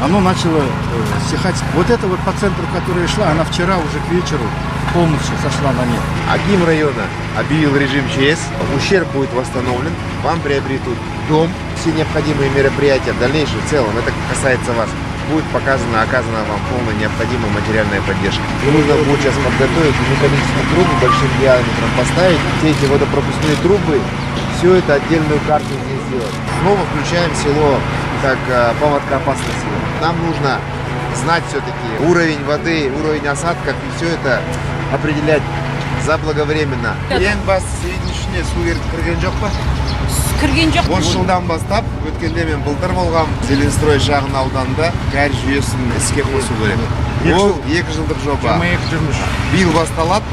оно начало стихать. Вот это вот по центру, которая шла, она вчера уже к вечеру полностью сошла на нет. Аким района объявил режим ЧС, ущерб будет восстановлен, вам приобретут дом, все необходимые мероприятия в дальнейшем в целом, это касается вас, будет оказана вам полная необходимая материальная поддержка. И нужно будет сейчас подготовить механические трубы большим диаметром, поставить все эти водопропускные трубы, все это отдельную карту здесь сделать. Снова включаем село как паводкоопасное село. Нам нужно знать все-таки уровень воды, уровень осадков и все это определять заблаговременно. Ең бастысы үйдің ішіне су кірген жоқ па? Кірген жоқ. 30 жылдан бастап өткенде мен былтыр болғам Зеленстрой шағын ауданында кәріз жүйесін іске қосу керек. Ол 2 жылдық жоба. Биыл басталады,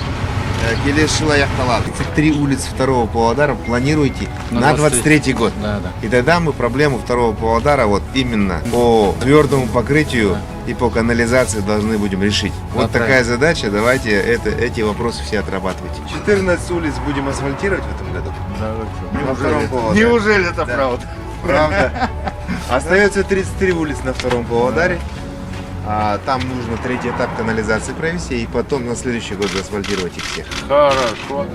келесі жылы аяқталады. 3 улицы второго Павлодара планируйте на 23 год. Да. И тогда мы проблему второго Павлодара вот именно по твердому покрытию и по канализации должны будем решить. Вот такая задача, давайте эти вопросы все отрабатывайте. 14 улиц будем асфальтировать в этом году. На втором Павлодаре. Неужели это Да. правда? Правда. Остается 33 улиц на втором Павлодаре. Там нужно 3-й этап канализации провести и потом на следующий год заасфальтировать их всех. Хорошо.